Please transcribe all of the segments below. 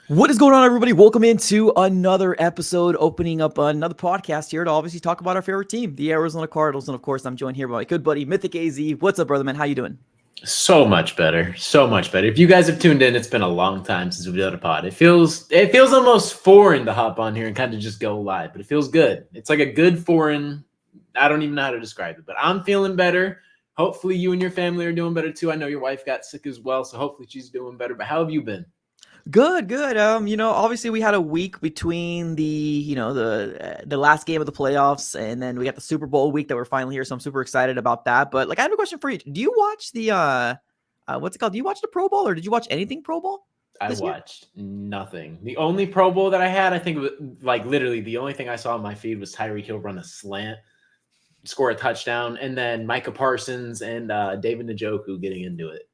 What is going on, everybody? Welcome into another episode, opening up another podcast here to obviously talk about our favorite team, the Arizona Cardinals. And of course, I'm joined here by my good buddy, Mythic AZ. What's up, brother, man? How you doing? So much better. So much better. If you guys have tuned in, it's been a long time since we've done a pod. It feels almost foreign to hop on here and kind of just go live, but it feels good. It's like a good foreign. I don't even know how to describe it, but I'm feeling better. Hopefully you and your family are doing better too. I know your wife got sick as well, so hopefully she's doing better. But how have you been? Good, good. Obviously we had a week between the last game of the playoffs, and then we got the Super Bowl week that we're finally here. So I'm super excited about that. But like, I have a question for you. Do you watch the what's it called? Do you watch the Pro Bowl, or did you watch anything Pro Bowl I this year? watched nothing. The only Pro Bowl that I had, I think, was like literally the only thing I saw on my feed was Tyreek Hill run a slant, score a touchdown, and then Micah Parsons and David Njoku getting into it.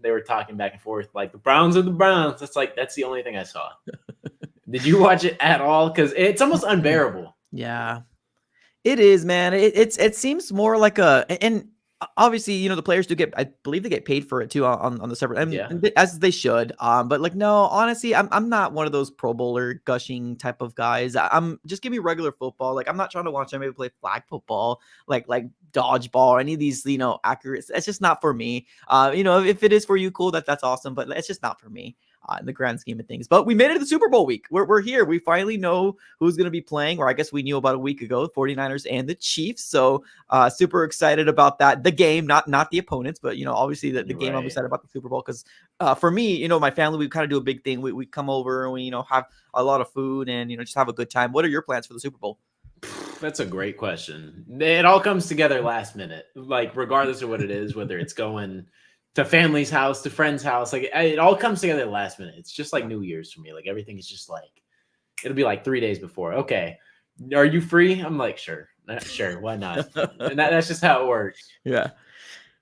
They were talking back and forth like the Browns are the Browns. That's the only thing I saw. Did you watch it at all? Because it's almost unbearable. Yeah. It is, man. It seems more like and obviously, the players do get, I believe they get paid for it too on the separate, Yeah, as they should. But like, no, honestly, I'm not one of those Pro Bowler gushing type of guys. I'm just give me regular football. Like, I'm not trying to watch anybody play flag football, like dodgeball or any of these, accurate. It's just not for me. If it is for you, cool. That's awesome. But it's just not for me. In the grand scheme of things. But we made it to the Super Bowl week. We're here. We finally know who's going to be playing, or I guess we knew about a week ago, the 49ers and the Chiefs. So super excited about that. The game, not the opponents, but, obviously the game. I'm right. excited about the Super Bowl because for me, my family, we kind of do a big thing. We come over and we, have a lot of food and, just have a good time. What are your plans for the Super Bowl? That's a great question. It all comes together last minute, like regardless of what it is, whether it's going to family's house, to friend's house, like it all comes together last minute. It's just like New Year's for me. Like everything is just like, it'll be like 3 days before. Okay, are you free? I'm like, sure, why not? And that's just how it works. Yeah.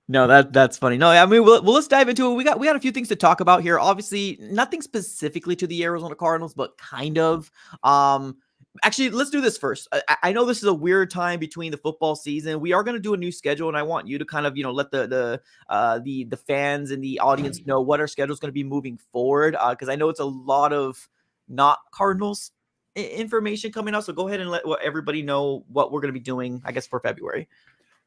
No, that's funny. No, I mean, well, let's dive into it. We got a few things to talk about here. Obviously, nothing specifically to the Arizona Cardinals, but kind of. Actually, let's do this first. I know this is a weird time between the football season. We are going to do a new schedule, and I want you to kind of, let the fans and the audience know what our schedule is going to be moving forward. Because I know it's a lot of not Cardinals information coming out. So go ahead and let everybody know what we're going to be doing, I guess, for February.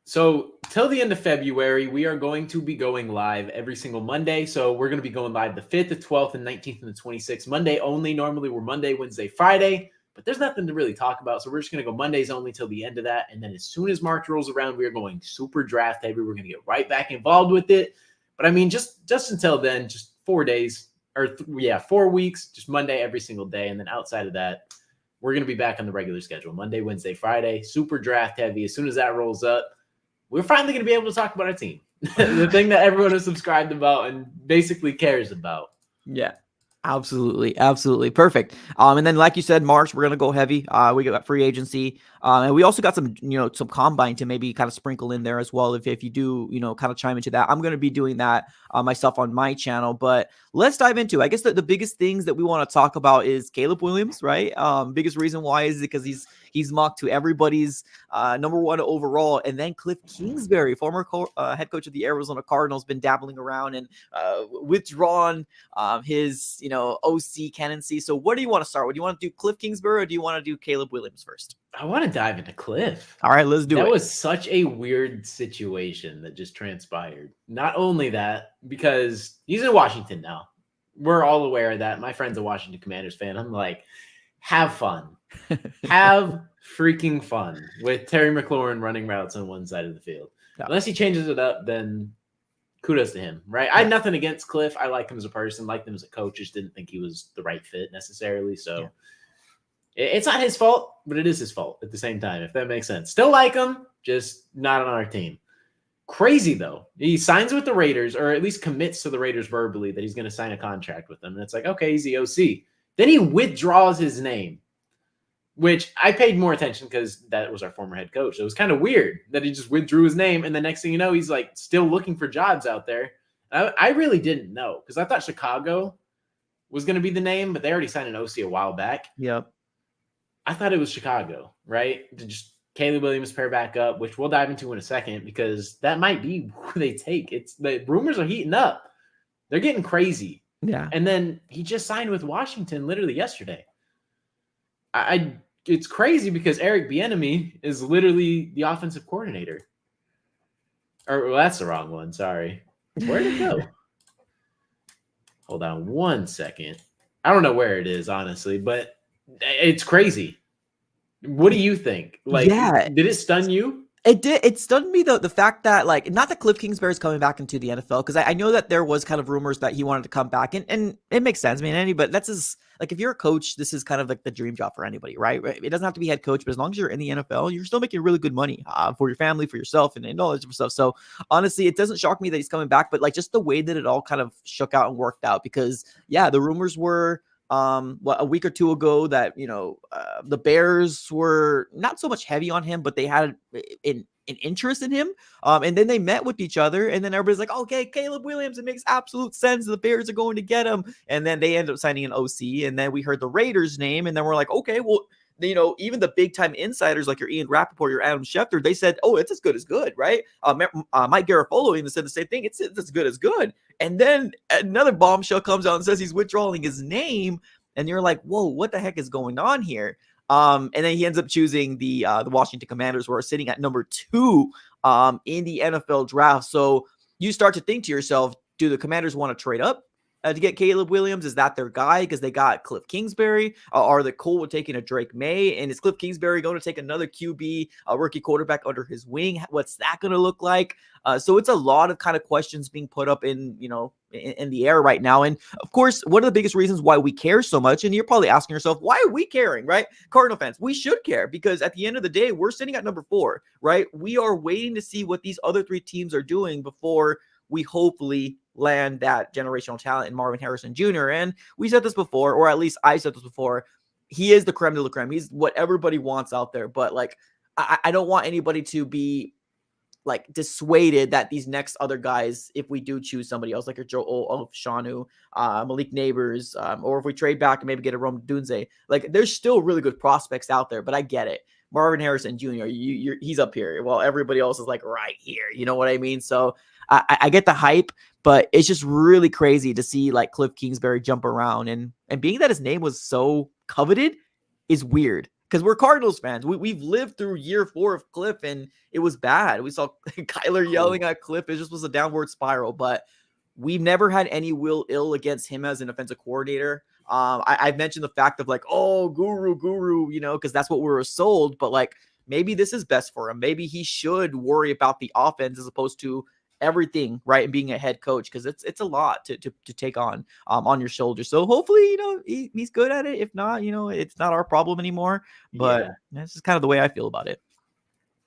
So till the end of February, we are going to be going live every single Monday. So we're going to be going live the 5th, the 12th, and 19th, and the 26th. Monday only. Normally we're Monday, Wednesday, Friday, but there's nothing to really talk about. So we're just going to go Mondays only till the end of that. And then as soon as March rolls around, we are going super draft heavy. We're going to get right back involved with it. But I mean, just until then, just 4 days or 4 weeks, just Monday every single day. And then outside of that, we're going to be back on the regular schedule. Monday, Wednesday, Friday, super draft heavy. As soon as that rolls up, we're finally going to be able to talk about our team, the thing that everyone is subscribed about and basically cares about. Yeah, absolutely. Absolutely. Perfect. And then, like you said, March, we're going to go heavy. We got free agency. And we also got some combine to maybe kind of sprinkle in there as well. If you do, kind of chime into that, I'm going to be doing that myself on my channel. But let's dive into, I guess the biggest things that we want to talk about is Caleb Williams, right? Biggest reason why is because he's mocked to everybody's number one overall. And then Cliff Kingsbury, former head coach of the Arizona Cardinals, been dabbling around and withdrawn his, OC candidacy. So what do you want to start with? Do you want to do Cliff Kingsbury or do you want to do Caleb Williams first? I want to dive into Cliff. All right, let's do it. That was such a weird situation that just transpired. Not only that, because he's in Washington now. We're all aware of that. My friend's a Washington Commanders fan. I'm like, have fun. Have freaking fun with Terry McLaurin running routes on one side of the field. Yeah. Unless he changes it up, then kudos to him, right? I had nothing against Cliff. I like him as a person, liked him as a coach. Just didn't think he was the right fit necessarily. So it's not his fault, but it is his fault at the same time, if that makes sense. Still like him, just not on our team. Crazy, though. He signs with the Raiders, or at least commits to the Raiders verbally that he's going to sign a contract with them. And it's like, okay, he's the OC. Then he withdraws his name, which I paid more attention because that was our former head coach. It was kind of weird that he just withdrew his name. And the next thing you know, he's like still looking for jobs out there. I really didn't know because I thought Chicago was going to be the name, but they already signed an OC a while back. Yep. I thought it was Chicago, right? To just Caleb Williams pair back up, which we'll dive into in a second because that might be who they take. The rumors are heating up. They're getting crazy. Yeah. And then he just signed with Washington literally yesterday. I it's crazy because Eric Bieniemy is literally the offensive coordinator. Or well, that's the wrong one. Sorry. Where'd it go? Hold on one second. I don't know where it is, honestly, but it's crazy. What do you think? Like, Yeah. did it stun you? It did. It stunned me though, the fact that like not that Cliff Kingsbury is coming back into the NFL, because I know that there was kind of rumors that he wanted to come back, and it makes sense. I mean, but that's his, like, if you're a coach, this is kind of like the dream job for anybody, right? It doesn't have to be head coach, but as long as you're in the NFL, you're still making really good money for your family, for yourself, and all that different stuff. So honestly, it doesn't shock me that he's coming back, but like just the way that it all kind of shook out and worked out, because yeah, the rumors were a week or two ago that the Bears were not so much heavy on him, but they had an interest in him. And then they met with each other, and then everybody's like, okay, Caleb Williams, it makes absolute sense. The Bears are going to get him. And then they end up signing an OC, and then we heard the Raiders name, and then we're like, okay, well, even the big time insiders like your Ian Rappaport, your Adam Schefter, they said, oh, it's as good as good, right? Mike Garafolo even said the same thing. It's as good as good. And then another bombshell comes out and says he's withdrawing his name. And you're like, whoa, what the heck is going on here? And then he ends up choosing the Washington Commanders, who are sitting at number 2 in the NFL draft. So you start to think to yourself, do the Commanders want to trade up to get Caleb Williams? Is that their guy? Because they got Cliff Kingsbury. Are they cool with taking a Drake May? And is Cliff Kingsbury going to take another QB, a rookie quarterback under his wing? What's that going to look like? So it's a lot of kind of questions being put up in the air right now. And of course, one of the biggest reasons why we care so much, and you're probably asking yourself, why are we caring, right? Cardinal fans, we should care, because at the end of the day, we're sitting at number 4, right? We are waiting to see what these other 3 teams are doing before we hopefully land that generational talent in Marvin Harrison Jr. And we said this before, or at least I said this before, he is the creme de la creme. He's what everybody wants out there. But like, I don't want anybody to be like dissuaded that these next other guys, if we do choose somebody else, like a Joe Shanu, Malik Neighbors, or if we trade back and maybe get a Rome Dunze, like there's still really good prospects out there. But I get it. Marvin Harrison Jr., he's up here while everybody else is like right here. You know what I mean? So I get the hype, but it's just really crazy to see like Cliff Kingsbury jump around, and being that his name was so coveted is weird, because we're Cardinals fans. We've lived through year 4 of Cliff, and it was bad. We saw Kyler yelling at Cliff. It just was a downward spiral, but we've never had any ill against him as an offensive coordinator. I've mentioned the fact of like, oh, guru, because that's what we were sold. But like, maybe this is best for him. Maybe he should worry about the offense as opposed to everything, right? And being a head coach, because it's a lot to take on your shoulders. So hopefully, he's good at it. If not, it's not our problem anymore. But this is kind of the way I feel about it.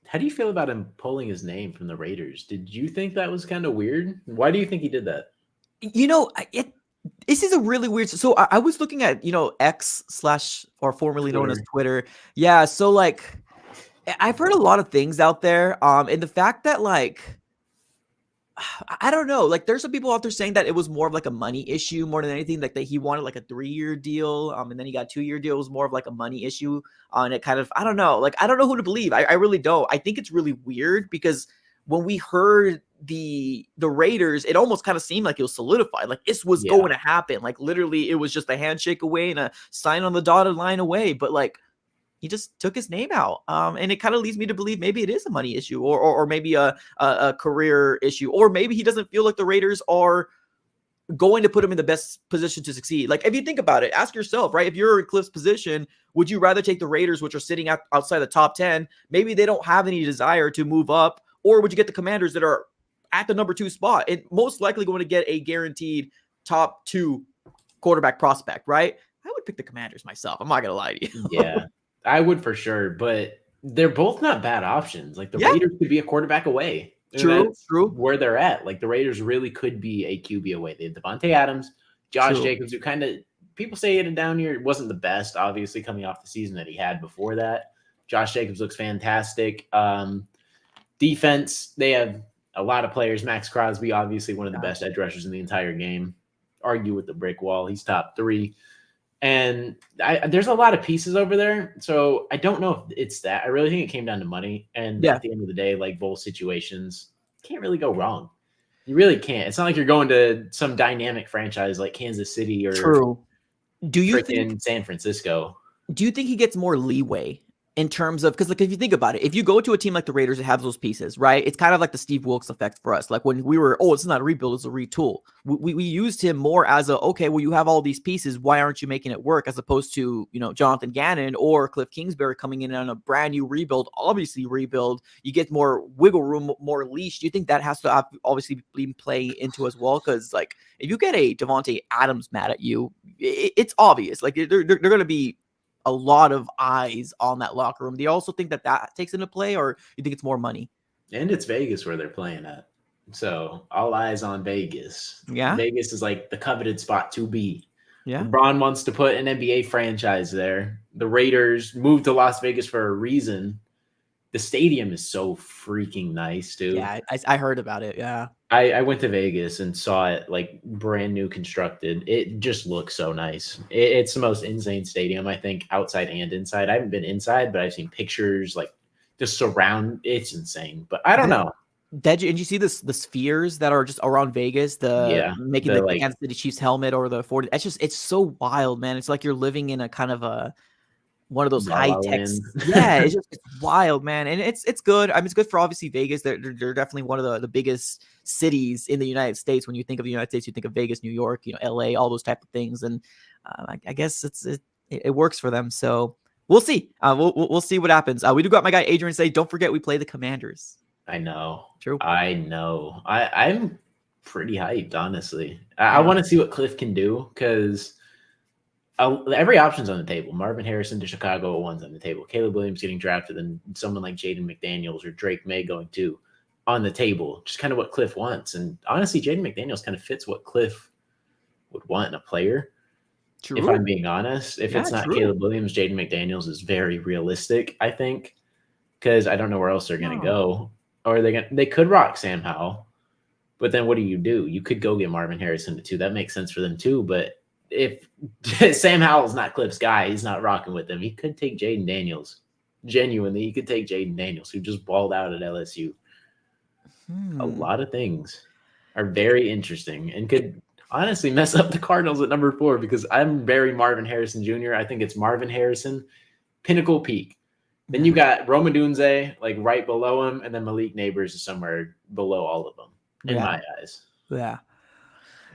How do you feel about him pulling his name from the Raiders? Did you think that was kind of weird? Why do you think he did that? This is a really weird. So I was looking at X/ or formerly known as Twitter. Yeah. So like, I've heard a lot of things out there. And the fact that like, I don't know, like there's some people out there saying that it was more of like a money issue more than anything, like that he wanted like a 3-year deal, and then he got a 2-year deal. It was more of like a money issue. And it kind of, I don't know, like I don't know who to believe. I really don't. I think it's really weird, because when we heard the Raiders, it almost kind of seemed like it was solidified, like this was going to happen. Like literally, it was just a handshake away and a sign on the dotted line away. But like, he just took his name out. And it kind of leads me to believe maybe it is a money issue, or maybe a career issue, or maybe he doesn't feel like the Raiders are going to put him in the best position to succeed. Like, if you think about it, ask yourself, right? If you're in Cliff's position, would you rather take the Raiders, which are sitting outside the top 10? Maybe they don't have any desire to move up, or would you get the Commanders that are at the number 2 spot and most likely going to get a guaranteed top 2 quarterback prospect, right? I would pick the Commanders myself. I'm not going to lie to you. Yeah. I would for sure, but they're both not bad options. Like the Raiders could be a quarterback away. True. Where they're at. Like the Raiders really could be a QB away. They have Devontae Adams, Josh Jacobs, who kind of, people say he had a down year. It wasn't the best, obviously, coming off the season that he had before that. Josh Jacobs looks fantastic. Defense, they have a lot of players. Max Crosby, obviously one of the best edge rushers in the entire game. Argue with the brick wall. He's top 3. And there's a lot of pieces over there. So I don't know if it's that. I really think it came down to money. And at the end of the day, like both situations can't really go wrong. You really can't. It's not like you're going to some dynamic franchise like Kansas City or True. Do you think freaking San Francisco. do you think he gets more leeway in terms of, because like if you think about it, if you go to a team like the Raiders that has those pieces, right? It's kind of like the Steve Wilkes effect for us. Like when we were, oh, it's not a rebuild, it's a retool. We used him more as a, okay, well, you have all these pieces, why aren't you making it work? As opposed to, Jonathan Gannon or Cliff Kingsbury coming in on a brand new rebuild, obviously rebuild, you get more wiggle room, more leash. Do you think that has to obviously play into as well? Because like if you get a Devontae Adams mad at you, it's obvious. Like they're going to be a lot of eyes on that locker room. Do you also think that takes into play, or you think it's more money? And it's Vegas where they're playing at. So all eyes on Vegas. Yeah. Vegas is like the coveted spot to be. Yeah. LeBron wants to put an NBA franchise there. The Raiders moved to Las Vegas for a reason. The stadium is so freaking nice, dude. Yeah, I heard about it. Yeah. I went to Vegas and saw it like brand new constructed. It just looks so nice. It's the most insane stadium, I think, outside and inside. I haven't been inside, but I've seen pictures like just surround. It's insane. But I don't know. Did you see the spheres that are just around Vegas? Making the like, Kansas City Chiefs helmet or the 40. It's so wild, man. It's like you're living in a kind of one of those high tech. Yeah, it's wild, man. And it's good. I mean, it's good for obviously Vegas. They're definitely one of the biggest cities in the United States. When you think of the United States, you think of Vegas, New York, LA, all those type of things. And I guess it works for them. So we'll see. We'll see what happens. We do got my guy Adrian say, don't forget we play the Commanders. I know. True. I know. I'm pretty hyped, honestly. I want to see what Cliff can do because every option's on the table. Marvin Harrison to Chicago, one's on the table. Caleb Williams getting drafted, and someone like Jaden McDaniels or Drake May going to on the table. Just kind of what Cliff wants. And honestly, Jaden McDaniels kind of fits what Cliff would want in a player. True. If I'm being honest, if it's not Caleb Williams, Jaden McDaniels is very realistic, I think, because I don't know where else they're going to go. Or they could rock Sam Howell, but then what do? You could go get Marvin Harrison too. That makes sense for them too, but if Sam Howell's not Cliff's guy, he's not rocking with him. He could take Jaden Daniels. Genuinely, he could take Jaden Daniels, who just balled out at LSU. A lot of things are very interesting and could honestly mess up the Cardinals at number 4 because I'm very Marvin Harrison Jr. I think it's Marvin Harrison, pinnacle peak. Then you got Rome Odunze like right below him, and then Malik Neighbors is somewhere below all of them in my eyes. Yeah,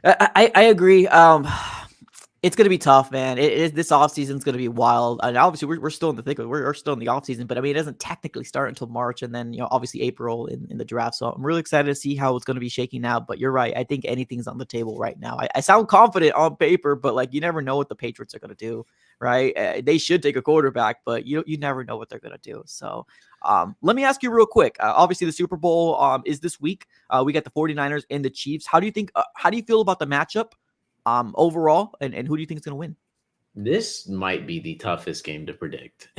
I agree. It's going to be tough, man. This offseason is going to be wild. And obviously, we're still in the thick of it. We're still in the offseason, but I mean, it doesn't technically start until March, and then obviously April in the draft. So I'm really excited to see how it's going to be shaking out. But you're right. I think anything's on the table right now. I sound confident on paper, but like you never know what the Patriots are going to do, right? They should take a quarterback, but you never know what they're going to do. So let me ask you real quick. Obviously, the Super Bowl is this week. We got the 49ers and the Chiefs. How do you feel about the matchup? Overall, and who do you think is going to win? This might be the toughest game to predict.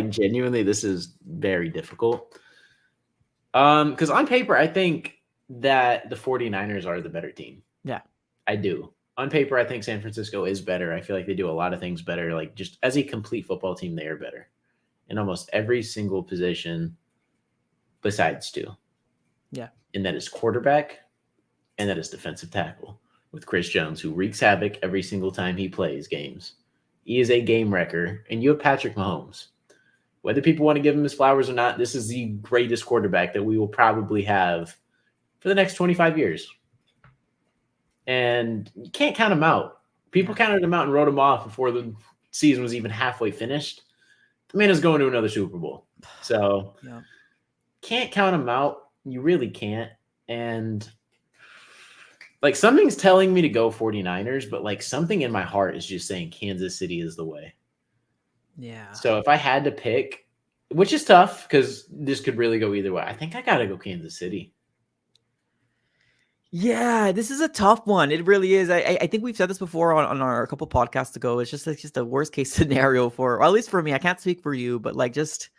Genuinely, this is very difficult. Because on paper, I think that the 49ers are the better team. Yeah, I do. On paper, I think San Francisco is better. I feel like they do a lot of things better. Like just as a complete football team, they are better in almost every single position besides 2. Yeah. And that is quarterback and that is defensive tackle. With Chris Jones, who wreaks havoc every single time he plays games. He is a game wrecker, and you have Patrick Mahomes. Whether people want to give him his flowers or not, this is the greatest quarterback that we will probably have for the next 25 years. And you can't count him out. People counted him out and wrote him off before the season was even halfway finished. The man is going to another Super Bowl. So can't count him out. You really can't. And like something's telling me to go 49ers, but like something in my heart is just saying Kansas City is the way. Yeah. So if I had to pick, which is tough because this could really go either way, I think I got to go Kansas City. Yeah, this is a tough one. It really is. I think we've said this before on our a couple podcasts ago. It's just a worst case scenario or at least for me. I can't speak for you, but like just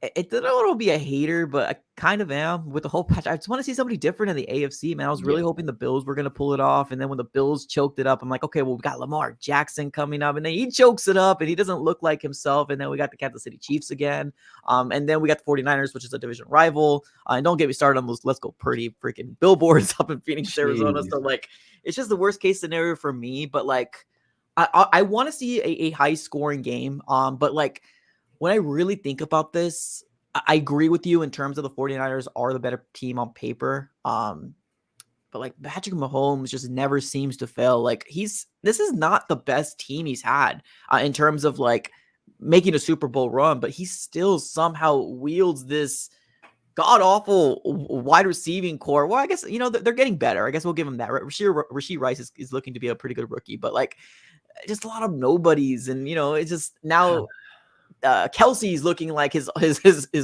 It's a little be a hater, but I kind of am with the whole patch. I just want to see somebody different in the AFC, man. I was really Yeah. hoping the Bills were going to pull it off. And then when the Bills choked it up, I'm like, okay, well, we got Lamar Jackson coming up. And then he chokes it up and he doesn't look like himself. And then we got the Kansas City Chiefs again. And then we got the 49ers, which is a division rival. And don't get me started on those Let's Go Pretty freaking billboards up in Phoenix, Arizona. Jeez. So, like, it's just the worst case scenario for me. But, like, I want to see a high scoring game. But, like, when I really think about this, I agree with you in terms of the 49ers are the better team on paper. But like Patrick Mahomes just never seems to fail. Like this is not the best team he's had in terms of like making a Super Bowl run, but he still somehow wields this god awful wide receiving core. Well, I guess, they're getting better. I guess we'll give him that. Rasheed Rice is looking to be a pretty good rookie, but like just a lot of nobodies. And, it's just now Kelsey's looking like his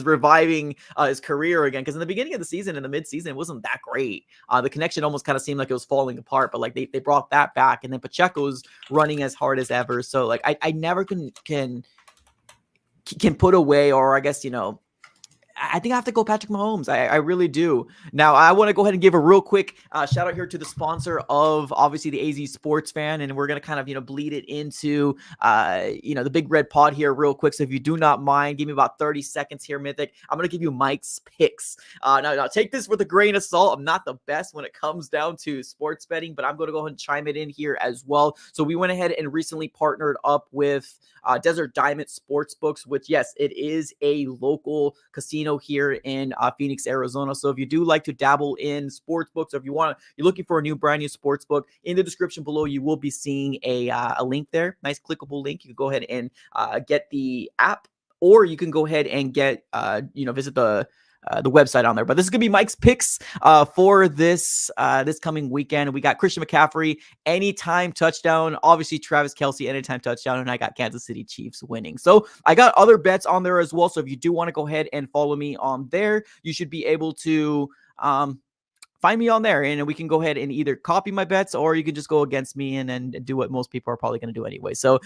reviving his career again, because in the beginning of the season, in the midseason, it wasn't that great. The connection almost kind of seemed like it was falling apart, but like they brought that back, and then Pacheco's running as hard as ever. So like I never can put away, or I guess I think I have to go Patrick Mahomes. I really do. Now, I want to go ahead and give a real quick shout out here to the sponsor of obviously the AZ Sports Fan, and we're going to kind of, bleed it into, the Big Red Pod here real quick. So if you do not mind, give me about 30 seconds here, Mythic. I'm going to give you Mike's picks. Now, take this with a grain of salt. I'm not the best when it comes down to sports betting, but I'm going to go ahead and chime it in here as well. So we went ahead and recently partnered up with Desert Diamond Sportsbooks, which, yes, it is a local casino here in Phoenix, Arizona. So if you do like to dabble in sports books, or if you're looking for a new brand new sports book, in the description below, you will be seeing a link there. Nice clickable link. You can go ahead and get the app, or you can go ahead and get, visit the website on there. But this is going to be Mike's picks for this coming weekend. We got Christian McCaffrey, anytime touchdown. Obviously, Travis Kelce, anytime touchdown. And I got Kansas City Chiefs winning. So I got other bets on there as well. So if you do want to go ahead and follow me on there, you should be able to find me on there, and we can go ahead and either copy my bets, or you can just go against me and do what most people are probably going to do anyway. So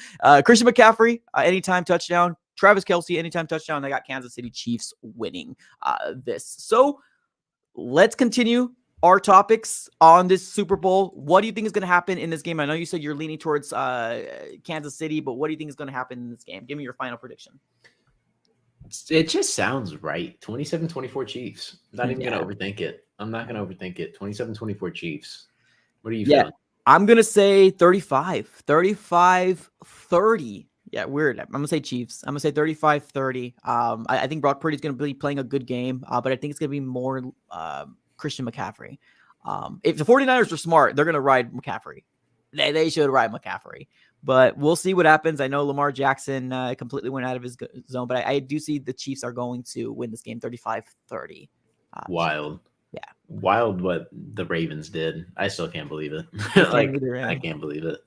Christian McCaffrey, anytime touchdown. Travis Kelce, anytime touchdown. I got Kansas City Chiefs winning this. So let's continue our topics on this Super Bowl. What do you think is going to happen in this game? I know you said you're leaning towards Kansas City, but what do you think is going to happen in this game? Give me your final prediction. It just sounds right. 27-24 Chiefs. Not even going to overthink it. I'm not going to overthink it. 27-24 Chiefs. What are you feeling? I'm going to say 35-30. Yeah, weird. I'm going to say Chiefs. I'm going to say 35-30. I think Brock Purdy's going to be playing a good game, but I think it's going to be more Christian McCaffrey. If the 49ers are smart, they're going to ride McCaffrey. They should ride McCaffrey. But we'll see what happens. I know Lamar Jackson completely went out of his zone, but I do see the Chiefs are going to win this game 35-30. Wild. Yeah. Wild what the Ravens did. I still can't believe it. I can't believe it.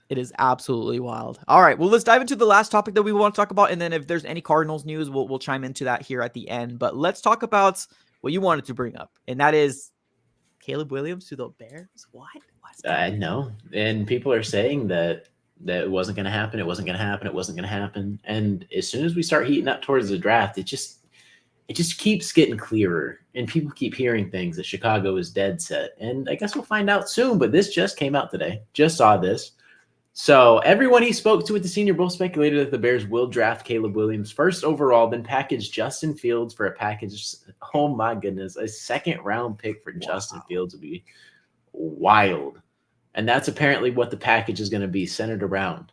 It is absolutely wild. All right, well, let's dive into the last topic that we want to talk about, and then if there's any Cardinals news, we'll chime into that here at the end. But let's talk about what you wanted to bring up, and that is Caleb Williams to the Bears. What? I know, and people are saying that it wasn't going to happen. It wasn't going to happen. It wasn't going to happen. And as soon as we start heating up towards the draft, it just keeps getting clearer, and people keep hearing things that Chicago is dead set. And I guess we'll find out soon. But this just came out today. Just saw this. So everyone he spoke to at the Senior Bowl speculated that the Bears will draft Caleb Williams first overall, then package Justin Fields for a package. Oh my goodness, a second-round pick for Justin Fields would be wild. And that's apparently what the package is going to be centered around.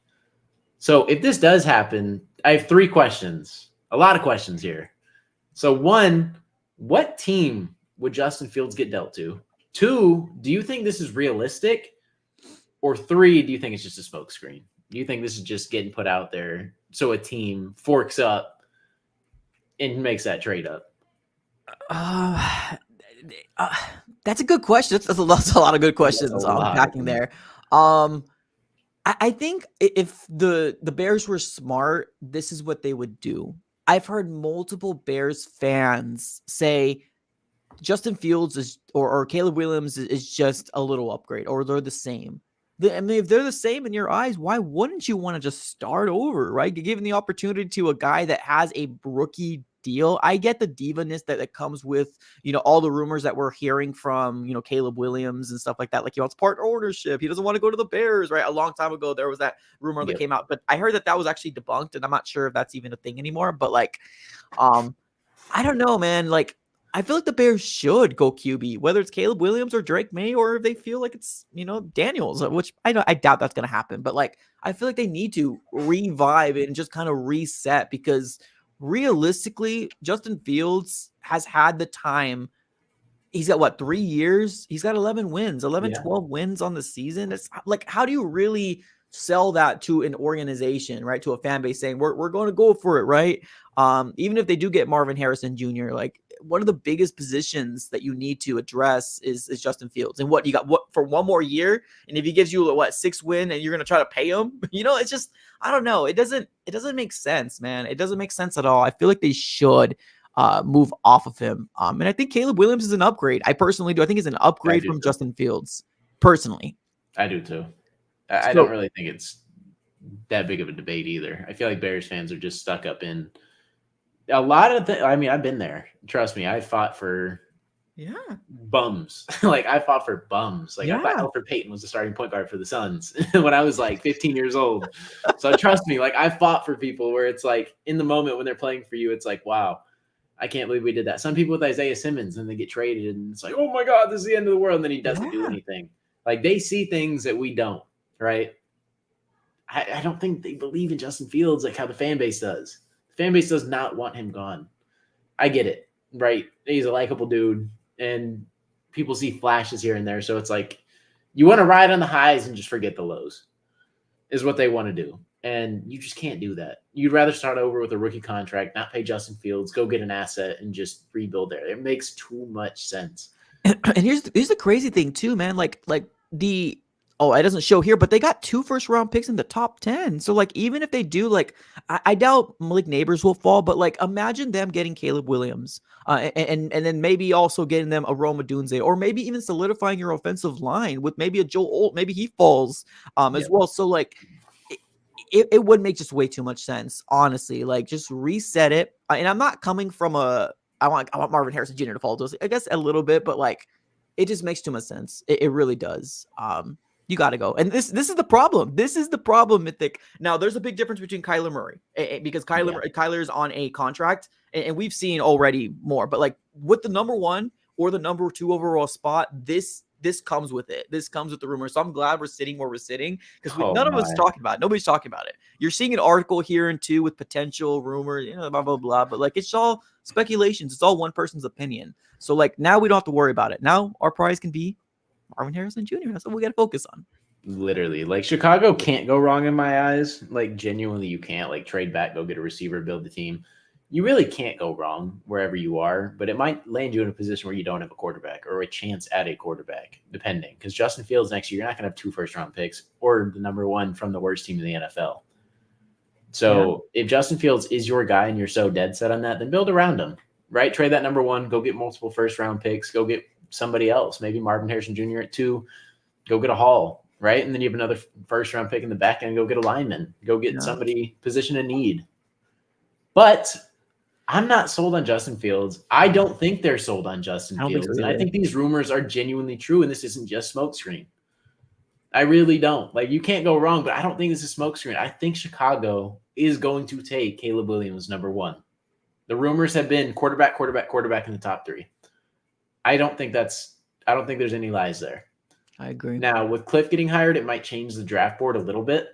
So if this does happen, I have 3 questions. A lot of questions here. So 1, what team would Justin Fields get dealt to? 2, do you think this is realistic? Or 3, do you think it's just a smokescreen? Do you think this is just getting put out there so a team forks up and makes that trade up? That's a good question. That's a lot of good questions unpacking there. I think if the Bears were smart, this is what they would do. I've heard multiple Bears fans say Justin Fields is or Caleb Williams is just a little upgrade, or they're the same. I mean, if they're the same in your eyes, why wouldn't you want to just start over, right? You're giving the opportunity to a guy that has a rookie deal. I get the diva-ness that comes with, all the rumors that we're hearing from, Caleb Williams and stuff like that. Like, it's part ownership. He doesn't want to go to the Bears, right? A long time ago, there was that rumor that Yep. came out, but I heard that was actually debunked, and I'm not sure if that's even a thing anymore. But like, I don't know, man. Like, I feel like the Bears should go QB, whether it's Caleb Williams or Drake May, or if they feel like it's, Daniels, which I doubt that's going to happen. But like, I feel like they need to revive and just kind of reset, because realistically, Justin Fields has had the time. He's got what, 3 years? He's got 11 wins, 11, Yeah. 12 wins on the season. It's like, how do you really sell that to an organization, right? To a fan base saying, we're going to go for it, right? Even if they do get Marvin Harrison Jr., like, one of the biggest positions that you need to address is Justin Fields. And what you got, what, for one more year? And if he gives you 6 win and you're going to try to pay him, it's just, I don't know. It doesn't make sense, man. It doesn't make sense at all. I feel like they should move off of him. And I think Caleb Williams is an upgrade. I personally do. I think it's an upgrade from Justin Fields, personally. I do too. I don't really think it's that big of a debate either. I feel like Bears fans are just stuck up in a lot of I mean, I've been there. Trust me, I fought for bums. Like, I fought for bums. Like, I thought Alfred Payton was the starting point guard for the Suns when I was like 15 years old. So trust me, like, I fought for people where it's like, in the moment when they're playing for you, it's like, wow, I can't believe we did that. Some people with Isaiah Simmons, and they get traded, and it's like, oh my God, this is the end of the world. And then he doesn't do anything. Like, they see things that we don't, right? I don't think they believe in Justin Fields like how the fan base does. The fan base does not want him gone. I get it, right? He's a likable dude, and people see flashes here and there. So it's like, you want to ride on the highs and just forget the lows is what they want to do. And you just can't do that. You'd rather start over with a rookie contract, not pay Justin Fields, go get an asset, and just rebuild there. It makes too much sense. And here's the crazy thing too, man. Like the it doesn't show here, but they got 2 first-round picks in the top 10. So like, even if they do, like, I doubt Malik Neighbors will fall, but like, imagine them getting Caleb Williams, and then maybe also getting them a Rome Odunze, or maybe even solidifying your offensive line with maybe a Joe Alt. Maybe he falls as well. So like, it would make just way too much sense, honestly. Like, just reset it. And I'm not coming from I want Marvin Harrison Jr. to fall to us, I guess, a little bit, but like, it just makes too much sense. It really does. You got to go. And this is the problem. This is the problem, Mythic. Now, there's a big difference between Kyler Murray, because Kyler is on a contract, and we've seen already more. But like, with the number 1 or the number 2 overall spot, this comes with it. This comes with the rumor. So I'm glad we're sitting where we're sitting, because none of us are talking about it. Nobody's talking about it. You're seeing an article here and two with potential rumors, blah, blah, blah. But like, it's all speculations. It's all one person's opinion. So like, now we don't have to worry about it. Now our prize can be Marvin Harrison Jr. That's what we got to focus on. Literally, like, Chicago can't go wrong in my eyes. Like, genuinely, you can't. Like, trade back, go get a receiver, build the team. You really can't go wrong wherever you are, but it might land you in a position where you don't have a quarterback, or a chance at a quarterback, depending. Because Justin Fields next year, you're not going to have 2 first-round picks or the number 1 from the worst team in the NFL. So if Justin Fields is your guy and you're so dead set on that, then build around him, right? Trade that number 1, go get multiple first-round picks, go get somebody else, maybe Marvin Harrison Jr. at 2, go get a Hall, right? And then you have another first-round pick in the back end, go get a lineman, go get somebody position of need. But I'm not sold on Justin Fields. I don't think they're sold on Justin Fields. And I think these rumors are genuinely true, and this isn't just smokescreen. I really don't. Like, you can't go wrong, but I don't think this is smokescreen. I think Chicago is going to take Caleb Williams number 1. The rumors have been quarterback in the top 3. I don't think there's any lies there. I agree. Now, with Cliff getting hired, it might change the draft board a little bit,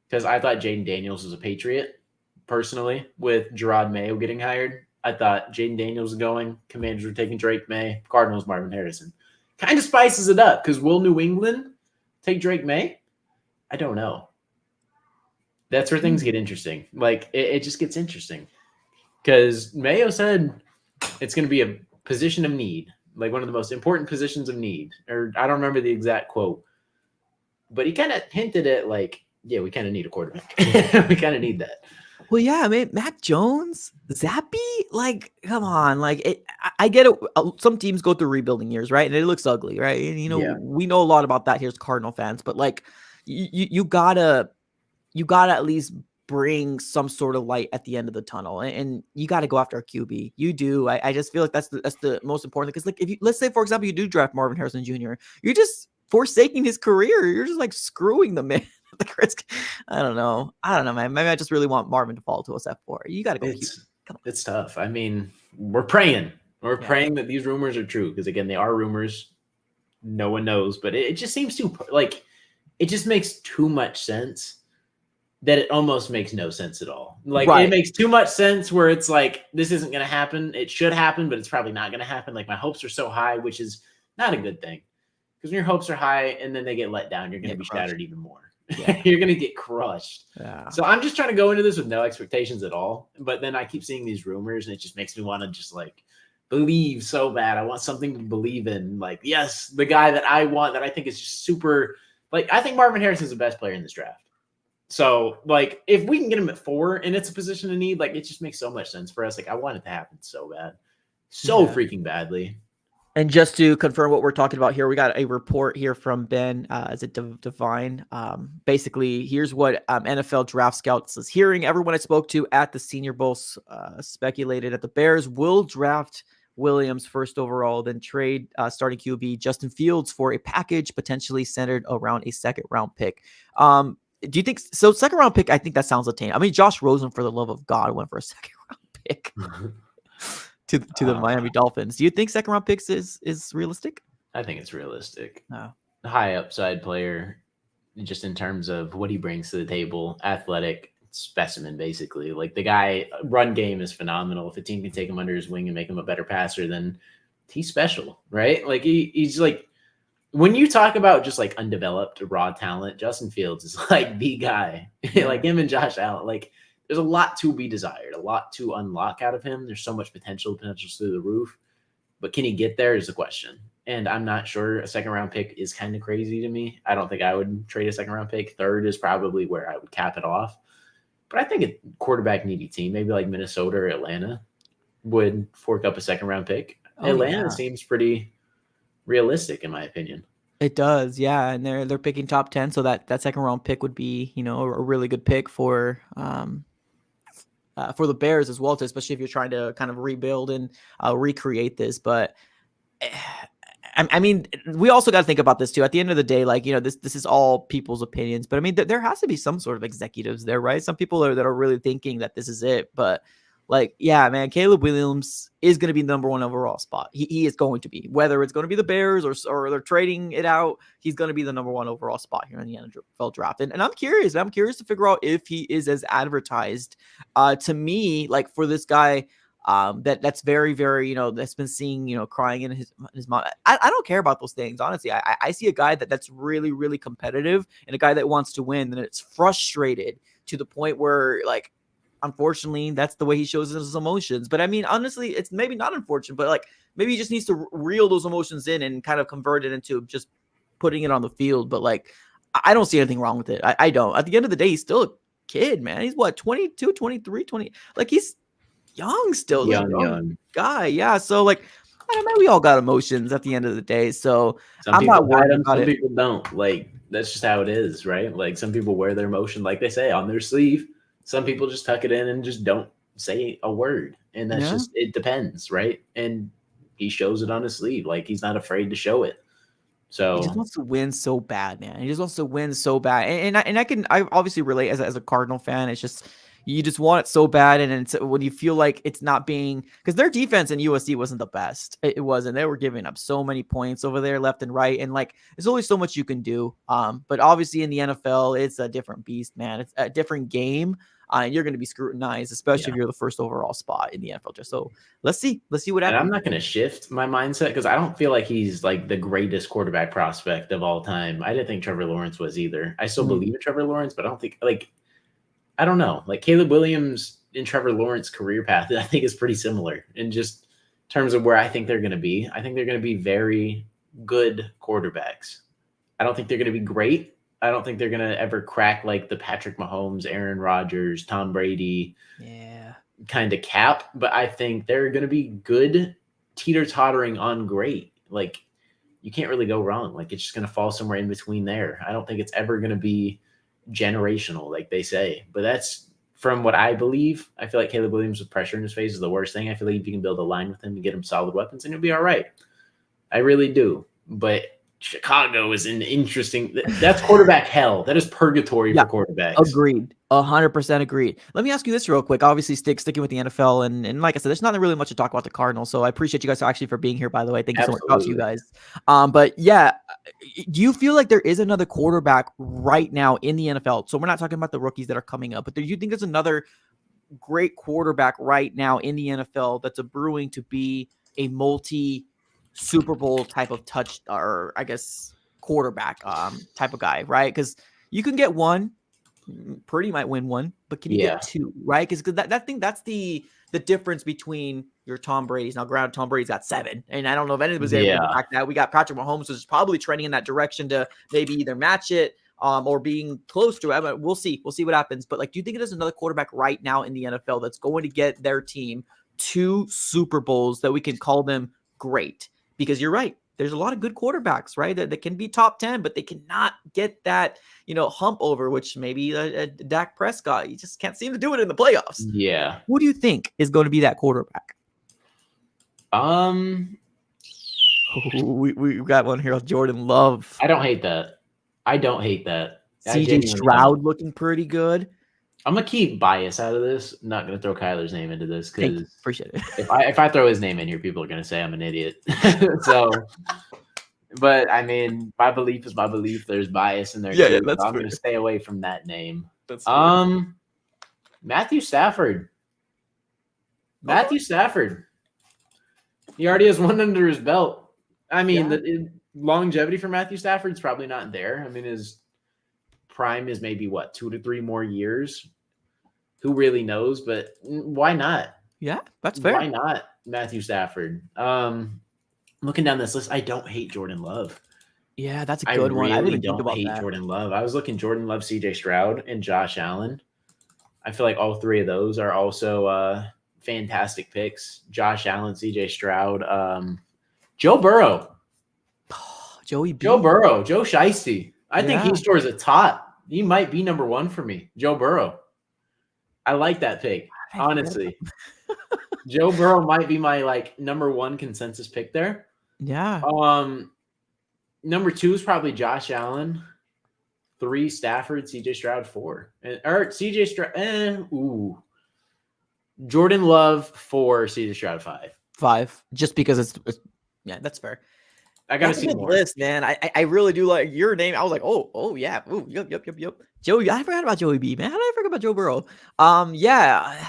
because I thought Jaden Daniels was a Patriot, personally. With Gerard Mayo getting hired, I thought Jaden Daniels was going, Commanders were taking Drake May, Cardinals Marvin Harrison. Kind of spices it up, because will New England take Drake May? I don't know. That's where things get interesting. Like, it just gets interesting, because Mayo said it's going to be a position of need, like one of the most important positions of need. Or I don't remember the exact quote, but he kind of hinted at, like, yeah, we kind of need a quarterback. We kind of need that. Well, yeah, I mean, Mac Jones, Zappy, like, come on. Like, I get it. Some teams go through rebuilding years, right? And it looks ugly, right? And, we know a lot about that here as Cardinal fans, but like, you gotta at least bring some sort of light at the end of the tunnel. And you got to go after a QB. You do. I just feel like that's the most important, because like, if you, let's say for example, you do draft Marvin Harrison Jr., you're just forsaking his career. You're just like screwing the man at the risk. I don't know, man. Maybe I just really want Marvin to fall to us at 4. You got to go QB. Come on. It's tough. I mean, we're praying Yeah. praying that these rumors are true, because again, they are rumors. No one knows, but it just seems too, like, it just makes too much sense that it almost makes no sense at all. Like, Right. it makes too much sense where it's like, this isn't going to happen. It should happen, but it's probably not going to happen. Like, my hopes are so high, which is not a good thing, because when your hopes are high and then they get let down, you're going to be shattered even more. Yeah. You're going to get crushed. Yeah. So I'm just trying to go into this with no expectations at all. But then I keep seeing these rumors, and it just makes me want to just like believe so bad. I want something to believe in. Like, yes, the guy that I want, that I think is just super, like, I think Marvin Harrison is the best player in this draft. So, like, if we can get him at 4 and it's a position of need, like, it just makes so much sense for us. Like, I want it to happen so bad. So freaking badly. And just to confirm what we're talking about here, we got a report here from Ben. Is it Divine? Basically, here's what NFL Draft Scouts is hearing. Everyone I spoke to at the Senior Bowl speculated that the Bears will draft Williams first overall, then trade starting QB Justin Fields for a package potentially centered around a second-round pick. Do you think so? Second round pick, I think that sounds attainable. I mean, Josh Rosen, for the love of God, went for a second round pick to the Miami Dolphins. Do you think second round picks is realistic? I think it's realistic. No. High upside player, just in terms of what he brings to the table, athletic specimen, basically. Like, the guy, run game is phenomenal. If a team can take him under his wing and make him a better passer, then he's special, right? Like, he's like, when you talk about just like undeveloped raw talent, Justin Fields is like the guy. Like, him and Josh Allen, like, there's a lot to be desired, a lot to unlock out of him. There's so much potential through the roof, but can he get there is the question. And I'm not sure. A second round pick is kind of crazy to me. I don't think I would trade a second round pick. Third is probably where I would cap it off. But I think a quarterback needy team, maybe like Minnesota or Atlanta, would fork up a second round pick. Atlanta seems pretty realistic, in my opinion. It does, yeah, and they're picking top 10, so that second round pick would be, you know, a really good pick for the Bears as well, too, especially if you're trying to kind of rebuild and recreate this. But I mean, we also got to think about this too. At the end of the day, like, you know, this is all people's opinions, but I mean, there has to be some sort of executives there, right? Some people that are really thinking that this is it, but like, yeah, man, Caleb Williams is going to be the number 1 overall spot. He is going to be, whether it's going to be the Bears or they're trading it out, he's going to be the number 1 overall spot here in the NFL draft. And I'm curious. I'm curious to figure out if he is as advertised. To me, like, for this guy, that's very, very, you know, that's been seeing, you know, crying in his mom. I don't care about those things, honestly. I see a guy that's really, really competitive and a guy that wants to win, and it's frustrated to the point where, like, unfortunately, that's the way he shows his emotions. But I mean, honestly, it's maybe not unfortunate, but like, maybe he just needs to reel those emotions in and kind of convert it into just putting it on the field. But like, I don't see anything wrong with it. I don't. At the end of the day, he's still a kid, man. He's what, 22, 23, 20. Like, he's young still. Young guy. Yeah. So like, I don't know, we all got emotions at the end of the day. So I'm not worried about it. Some people don't. Like, that's just how it is, right? Like, some people wear their emotion, like they say, on their sleeve. Some people just tuck it in and just don't say a word. And that's just, it depends, right? And he shows it on his sleeve. Like, he's not afraid to show it. So he just wants to win so bad, man. He just wants to win so bad. And I obviously relate as a Cardinal fan. It's just, you just want it so bad. And it's when you feel like it's not being, because their defense in USC wasn't the best. It wasn't. They were giving up so many points over there, left and right. And like, there's only so much you can do. But obviously in the NFL, it's a different beast, man. It's a different game. And you're going to be scrutinized, especially if you're the first overall spot in the NFL. So let's see what happens. And I'm not going to shift my mindset, because I don't feel like he's like the greatest quarterback prospect of all time. I didn't think Trevor Lawrence was either. I still believe in Trevor Lawrence, but I don't think, like, I don't know. Like, Caleb Williams and Trevor Lawrence career path, I think, is pretty similar in just terms of where I think they're going to be. I think they're going to be very good quarterbacks. I don't think they're going to be great. I don't think they're going to ever crack like the Patrick Mahomes, Aaron Rodgers, Tom Brady kind of cap. But I think they're going to be good, teeter-tottering on great. Like, you can't really go wrong. Like, it's just going to fall somewhere in between there. I don't think it's ever going to be generational, like they say. But that's from what I believe, I feel like Caleb Williams with pressure in his face is the worst thing. I feel like if you can build a line with him and get him solid weapons, and he'll be all right. I really do. But Chicago is an interesting. That's quarterback hell. That is purgatory for quarterbacks. Agreed. 100% agreed. Let me ask you this real quick. Obviously, sticking with the NFL, and like I said, there's not really much to talk about the Cardinals. So I appreciate you guys actually for being here. By the way, thank you so much. Props to you guys. But yeah, do you feel like there is another quarterback right now in the NFL? So we're not talking about the rookies that are coming up, but do you think there's another great quarterback right now in the NFL that's a brewing to be a multi Super Bowl type of touch, or I guess quarterback type of guy, right? Because you can get one. Purdy might win one, but can you get two, right? Because that's the difference between your Tom Brady's. Now, granted, Tom Brady's got 7, and I don't know if anybody's able to back that. We got Patrick Mahomes, who's probably trending in that direction to maybe either match it or being close to it. But we'll see. We'll see what happens. But like, do you think there's another quarterback right now in the NFL that's going to get their team 2 Super Bowls that we can call them great? Because you're right. There's a lot of good quarterbacks, right? That can be top 10, but they cannot get that, hump over, which maybe Dak Prescott. You just can't seem to do it in the playoffs. Yeah. Who do you think is going to be that quarterback? We got one here. Jordan Love. I don't hate that. CJ Stroud looking pretty good. I'm gonna keep bias out of this. I'm not gonna throw Kyler's name into this because appreciate it. if I throw his name in here, people are gonna say I'm an idiot. So, but I mean, my belief is my belief. There's bias in there. Yeah, so I'm gonna stay away from that name. That's Matthew Stafford. Matthew Stafford. He already has one under his belt. I mean, the longevity for Matthew Stafford's probably not there. I mean, his prime is maybe 2 to 3 more years. Who really knows? But why not? Yeah, that's fair. Why not Matthew Stafford? Looking down this list, I don't hate Jordan Love. Yeah, that's a good one. I really don't hate Jordan Love. I was looking Jordan Love, CJ Stroud, and Josh Allen. I feel like all 3 of those are also fantastic picks. Josh Allen, CJ Stroud, Joe Burrow. Joey B. Joe Burrow, Joe Shiesty. I think he scores a top. He might be number 1 for me. Joe Burrow. I like that pick, honestly. Joe Burrow might be my number 1 consensus pick there. Yeah. Number 2 is probably Josh Allen. 3 Stafford, CJ Stroud 4. Or CJ Stroud. Jordan Love 4, CJ Stroud 5. 5. Just because it's that's fair. I gotta see more. List, man. I really do like your name. I was like, oh yeah. Ooh, yep. Joey, I forgot about Joey B, man. How did I forget about Joe Burrow? Yeah.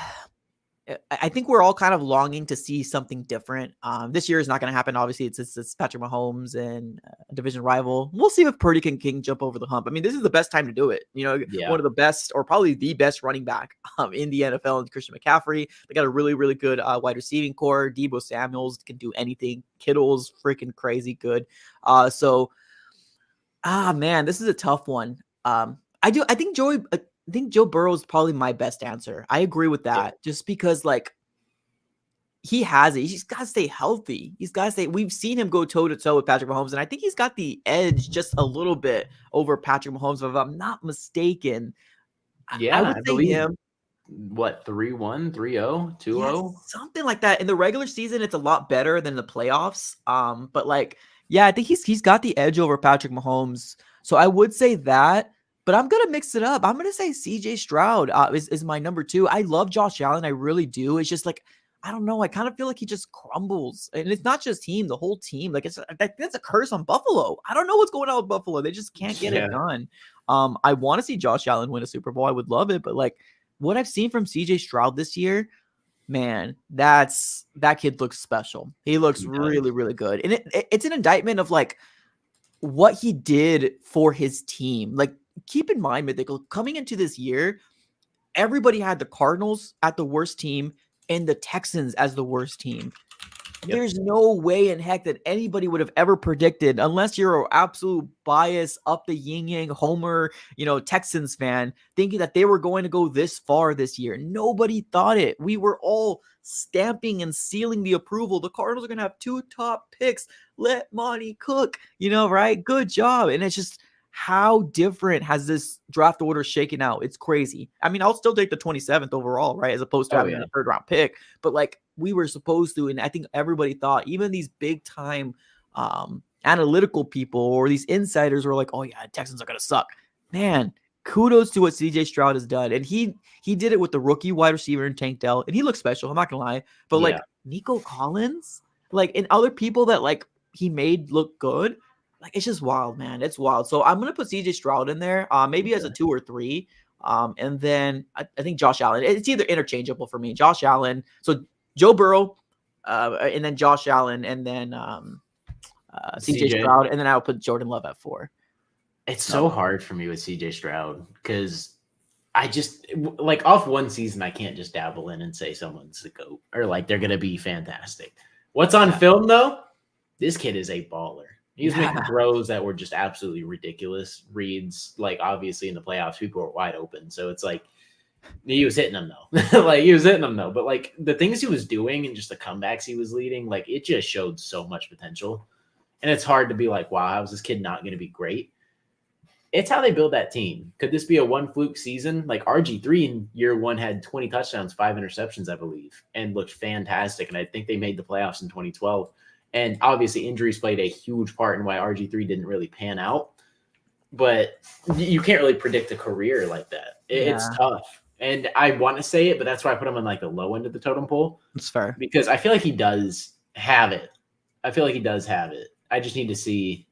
I think we're all kind of longing to see something different. This year is not going to happen. Obviously, it's Patrick Mahomes and a division rival. We'll see if Purdy can jump over the hump. I mean, this is the best time to do it. One of the best, or probably the best running back in the NFL, and Christian McCaffrey. They got a really, really good wide receiving core. Deebo Samuels can do anything. Kittle's freaking crazy good. Man, this is a tough one. I think Joe Burrow is probably my best answer. I agree with that, just because he has it. He's got to stay healthy. He's got to stay. We've seen him go toe to toe with Patrick Mahomes, and I think he's got the edge just a little bit over Patrick Mahomes, if I'm not mistaken. Yeah, I believe him. 3-1, 3-0, 2-0, something like that. In the regular season, it's a lot better than the playoffs. But I think he's got the edge over Patrick Mahomes. So I would say that. But I'm going to mix it up. I'm going to say CJ Stroud is my number 2. I love Josh Allen. I really do. It's just I don't know. I kind of feel like he just crumbles. And it's not just him, the whole team. That's a curse on Buffalo. I don't know what's going on with Buffalo. They just can't get it done. I want to see Josh Allen win a Super Bowl. I would love it. But what I've seen from CJ Stroud this year, man, that kid looks special. He looks really, really good. And it's an indictment of what he did for his team. Keep in mind, Mythical, coming into this year, everybody had the Cardinals at the worst team and the Texans as the worst team. Yep. There's no way in heck that anybody would have ever predicted, unless you're an absolute bias up the yin-yang homer, Texans fan, thinking that they were going to go this far this year. Nobody thought it. We were all stamping and sealing the approval. The Cardinals are going to have 2 top picks. Let Monty cook, right? Good job. And it's just how different has this draft order shaken out? It's crazy. I mean, I'll still take the 27th overall, right? As opposed to Oh having yeah. a third round pick. But like we were supposed to, and I think everybody thought, even these big time analytical people or these insiders were like, oh yeah, Texans are gonna suck. Man, kudos to what CJ Stroud has done. And he did it with the rookie wide receiver in Tank Dell, and he looks special, I'm not gonna lie. But Yeah. like Nico Collins, like, and other people that like he made look good. Like, it's just wild, man. It's wild. So I'm gonna put CJ Stroud in there, maybe as a 2 or 3. And then I think Josh Allen. It's either interchangeable for me. Josh Allen. So Joe Burrow, and then Josh Allen, and then CJ CJ. Stroud, and then I'll put Jordan Love at 4. It's so hard for me with CJ Stroud because I just like off one season, I can't just dabble in and say someone's the GOAT or like they're gonna be fantastic. What's on film though? This kid is a baller. He was making throws that were just absolutely ridiculous. Reads, like obviously in the playoffs, people were wide open. So it's like he was hitting them though. Like he was hitting them though. But like the things he was doing and just the comebacks he was leading, like it just showed so much potential. And it's hard to be like, wow, how is this kid not going to be great? It's how they build that team. Could this be a one fluke season? Like RG3 in year 1 had 20 touchdowns, 5 interceptions, I believe, and looked fantastic. And I think they made the playoffs in 2012. And obviously injuries played a huge part in why RG3 didn't really pan out. But you can't really predict a career like that. It's tough. And I want to say it, but that's why I put him on like the low end of the totem pole. That's fair. Because I feel like he does have it. I just need to see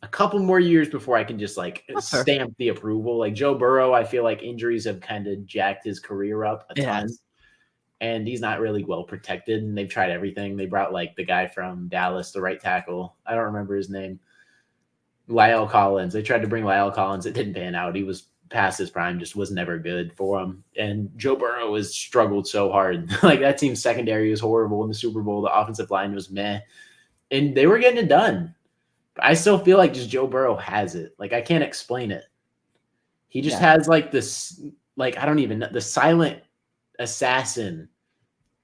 a couple more years before I can just like stamp the approval. Like Joe Burrow, I feel like injuries have kind of jacked his career up a ton. And he's not really well protected. And they've tried everything. They brought like the guy from Dallas, the right tackle. I don't remember his name. Lyle Collins. They tried to bring Lyle Collins. It didn't pan out. He was past his prime, just was never good for him. And Joe Burrow has struggled so hard. Like that team's secondary was horrible in the Super Bowl. The offensive line was meh. And they were getting it done. But I still feel like just Joe Burrow has it. Like I can't explain it. He just has like this, like I don't even know, the silent assassin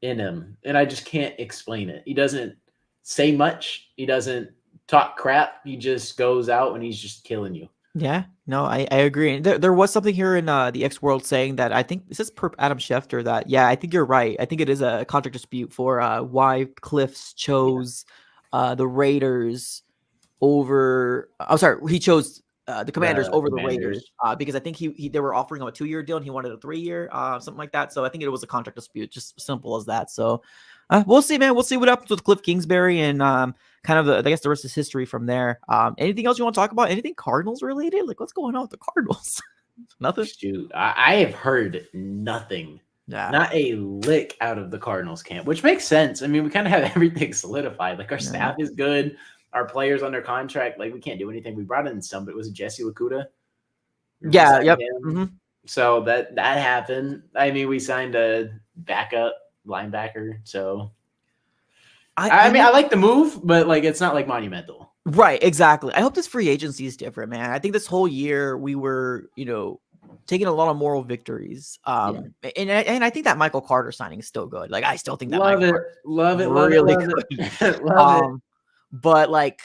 in him. And I just can't explain it. He doesn't say much. He doesn't talk crap. He just goes out and he's just killing you. Yeah, no, I agree. And there was something here in the X World saying that I think this is per Adam Schefter that, yeah, I think you're right. I think it is a contract dispute for why Cliffs chose the Raiders over. I'm sorry, he chose the Commanders over the Raiders because I think they were offering him a 2-year deal and he wanted a 3-year, something like that. So I think it was a contract dispute, just simple as that. So we'll see, man. We'll see what happens with Cliff Kingsbury and kind of I guess the rest is history from there. Anything else you want to talk about? Anything Cardinals related? Like what's going on with the Cardinals? Nothing. Shoot, I have heard nothing. Yeah. Not a lick out of the Cardinals camp, which makes sense. I mean, we kind of have everything solidified. Like our staff is good. Our players under contract, like we can't do anything. We brought in some, but it was Jesse Lakuta. Yeah, yep. Mm-hmm. So that happened. I mean, we signed a backup linebacker. So I mean, I like the move, but like it's not like monumental. Right, exactly. I hope this free agency is different, man. I think this whole year we were, taking a lot of moral victories. And I think that Michael Carter signing is still good. Like I still think that love it, really good. Love it. But like,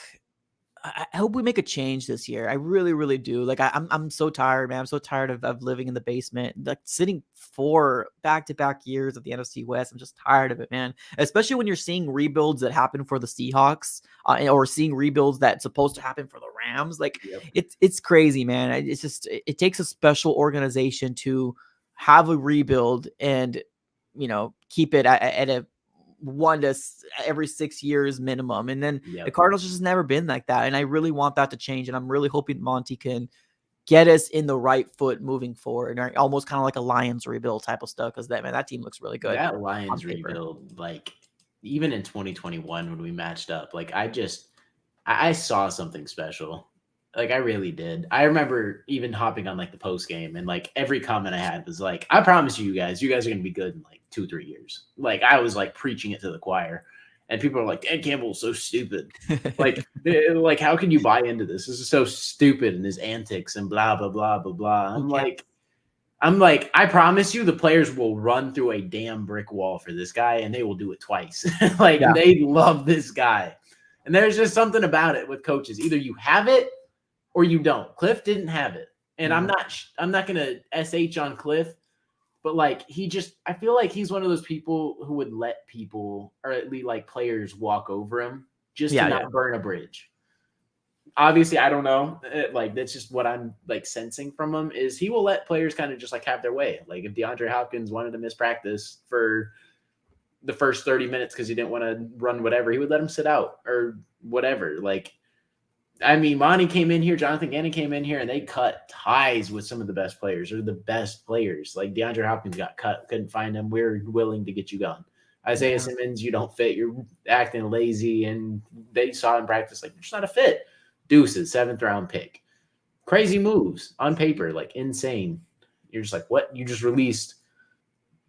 I hope we make a change this year. I really, really do. Like, I'm so tired, man. I'm so tired of living in the basement, like sitting 4 back-to-back years of the NFC West. I'm just tired of it, man. Especially when you're seeing rebuilds that happen for the Seahawks, or seeing rebuilds that's supposed to happen for the Rams. Like, it's crazy, man. It's just it takes a special organization to have a rebuild and keep it at a 1 to every 6 years minimum. And then the Cardinals just never been like that. And I really want that to change. And I'm really hoping Monty can get us in the right foot moving forward, or almost kind of like a Lions rebuild type of stuff. Cause that team looks really good. That Lions rebuild, like even in 2021, when we matched up, like I saw something special. Like I really did. I remember even hopping on like the post game and like every comment I had was like, I promise you guys are going to be good in like 2-3 years. Like I was like preaching it to the choir and people are like, Dan Campbell's so stupid. like how can you buy into this? This is so stupid and his antics and blah, blah, blah, blah, blah. I'm like, I promise you the players will run through a damn brick wall for this guy and they will do it twice. They love this guy. And there's just something about it with coaches. Either you have it or you don't. Cliff didn't have it. And Yeah. I'm not going to SH on Cliff, but like I feel like he's one of those people who would let people, or at least like players, walk over him just to Yeah, yeah. not burn a bridge. Obviously, I don't know. Like that's just what I'm like sensing from him is he will let players kind of just like have their way. Like if DeAndre Hopkins wanted to miss practice for the first 30 minutes because he didn't want to run whatever, he would let him sit out or whatever. Like, I mean, Monty came in here, Jonathan Gannon came in here, and they cut ties with some of the best players or the best players. Like DeAndre Hopkins got cut, couldn't find him. We're willing to get you gone. Isaiah Yeah. Simmons, you don't fit. You're acting lazy, and they saw in practice like you're just not a fit. Deuces, 7th round pick. Crazy moves on paper, like insane. You're just like, what? You just released,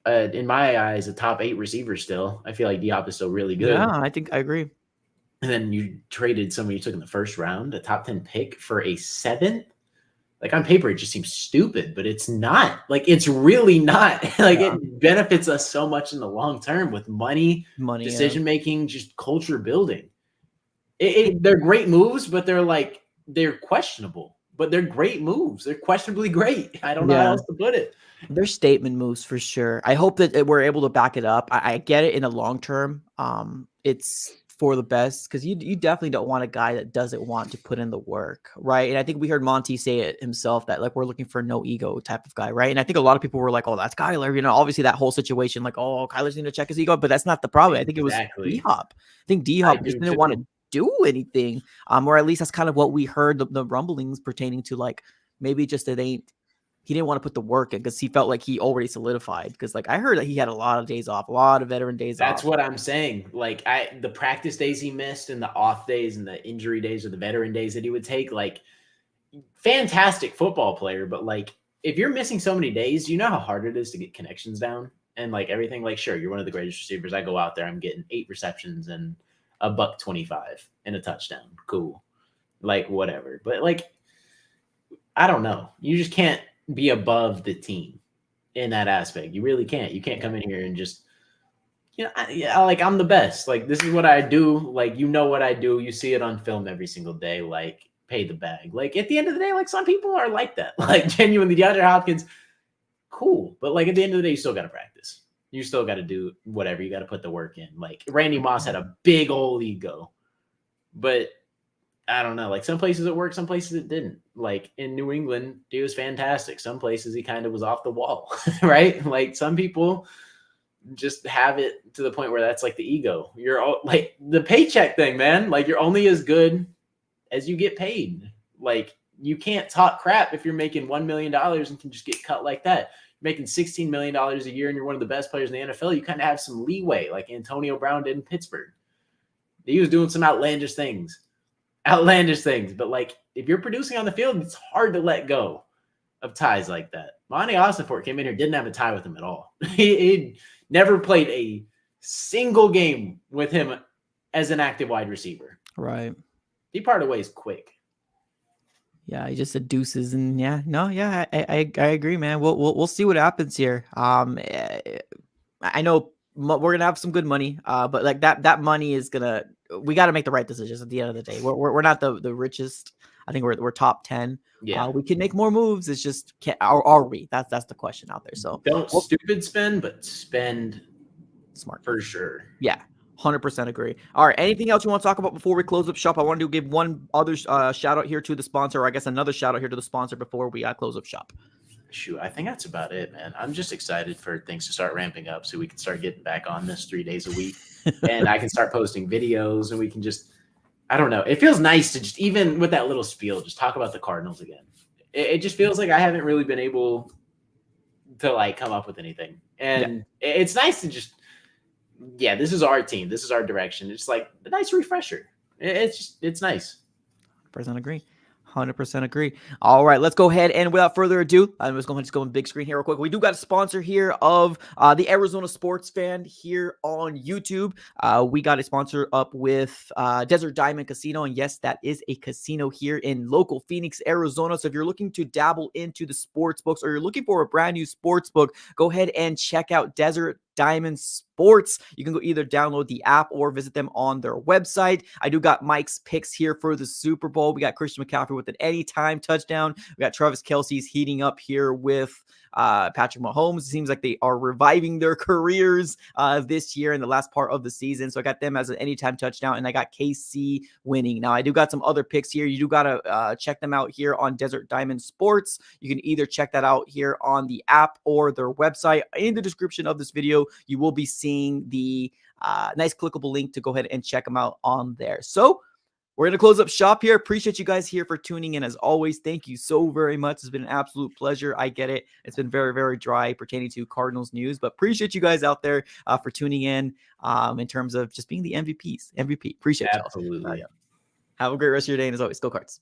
in my eyes, a top 8 receiver still. I feel like Diop is still really good. Yeah, I think I agree. And then you traded somebody you took in the first round, a top 10 pick for a 7th. Like on paper, it just seems stupid, but it's not. Like it's really not. Like Yeah. it benefits us so much in the long term with money, Money. decision making, just culture building. They're great moves, but they're questionable. But they're great moves. They're questionably great. I don't know how Yeah. else to put it. They're statement moves for sure. I hope that we're able to back it up. I get it in the long term. It's for the best because you definitely don't want a guy that doesn't want to put in the work, right? And I think we heard Monty say it himself that like we're looking for no ego type of guy, right? And I think a lot of people were like, "Oh, that's Kyler," you know. Obviously, that whole situation, like, "Oh, Kyler's going to check his ego," but that's not the problem. I think it was D Exactly. Hop. I think D I Hop just do didn't want to too. do anything, or at least that's kind of what we heard the rumblings pertaining to, like maybe just it ain't. He didn't want to put the work in because he felt like he already solidified. Because like I heard that he had a lot of days off, a lot of veteran days That's off. what I'm saying. Like the practice days he missed and the off days and the injury days or the veteran days that he would take, like fantastic football player, but like if you're missing so many days, you know how hard it is to get connections down and like everything. Like, sure, you're one of the greatest receivers. I go out there, I'm getting 8 receptions and a $125 and a touchdown. Cool. Like whatever. But like, I don't know. You just can't be above the team in that aspect. You really can't. You can't come in here and just, like I'm the best. Like this is what I do. Like you know what I do. You see it on film every single day. Like pay the bag. Like at the end of the day, like some people are like that. Like genuinely, DeAndre Hopkins, cool. But like at the end of the day, you still got to practice. You still got to do whatever. You got to put the work in. Like Randy Moss had a big old ego, but I don't know. Like some places it worked, some places it didn't. Like in New England, he was fantastic. Some places he kind of was off the wall, right? Like some people just have it to the point where that's like the ego. You're all, like the paycheck thing, man. Like you're only as good as you get paid. Like you can't talk crap if you're making $1 million and can just get cut like that. You're making $16 million a year and you're one of the best players in the NFL. You kind of have some leeway, like Antonio Brown did in Pittsburgh. He was doing some outlandish things. But like if you're producing on the field, it's hard to let go of ties like that. Monty Ossenfort came in here, didn't have a tie with him at all. He never played a single game with him as an active wide receiver. Right. He parted ways quick. Yeah, he just said deuces, and I agree, man. We'll see what happens here. I know we're gonna have some good money, but like that money is gonna. We got to make the right decisions at the end of the day. We're not the richest. I think we're top 10. Yeah. We can make more moves. It's just are we? That's the question out there. So don't stupid spend, but spend smart for sure. Yeah. 100% agree. All right. Anything else you want to talk about before we close up shop? I wanted to give one other shout out here to the sponsor, or I guess another shout out here to the sponsor before we close up shop. Shoot, I think that's about it, man. I'm just excited for things to start ramping up so we can start getting back on this 3 days a week and I can start posting videos and we can just, I don't know. It feels nice to just, even with that little spiel, just talk about the Cardinals again. It just feels like I haven't really been able to like come up with anything. And it's nice to just, this is our team. This is our direction. It's like a nice refresher. It's nice. 100% agree. 100% agree. All right, let's go ahead and without further ado, I'm just going to go on big screen here real quick. We do got a sponsor here of the Arizona Sports Fan here on YouTube. We got a sponsor up with Desert Diamond Casino, and yes, that is a casino here in local Phoenix, Arizona. So if you're looking to dabble into the sports books or you're looking for a brand new sports book, go ahead and check out Desert Diamond Sports. You can go either download the app or visit them on their website. I do got Mike's picks here for the Super Bowl. We got Christian McCaffrey with an anytime touchdown. We got Travis Kelce's heating up here with Patrick Mahomes. It seems like they are reviving their careers this year in the last part of the season. So I got them as an anytime touchdown, and I got KC winning. Now I do got some other picks here. You do got to check them out here on Desert Diamond Sports. You can either check that out here on the app or their website. In the description of this video, you will be seeing the nice clickable link to go ahead and check them out on there. So we're going to close up shop here. Appreciate you guys here for tuning in. As always, thank you so very much. It's been an absolute pleasure. I get it. It's been very, very dry pertaining to Cardinals news, but appreciate you guys out there for tuning in terms of just being the MVP. Appreciate you. Absolutely. Have a great rest of your day. And as always, go Cards.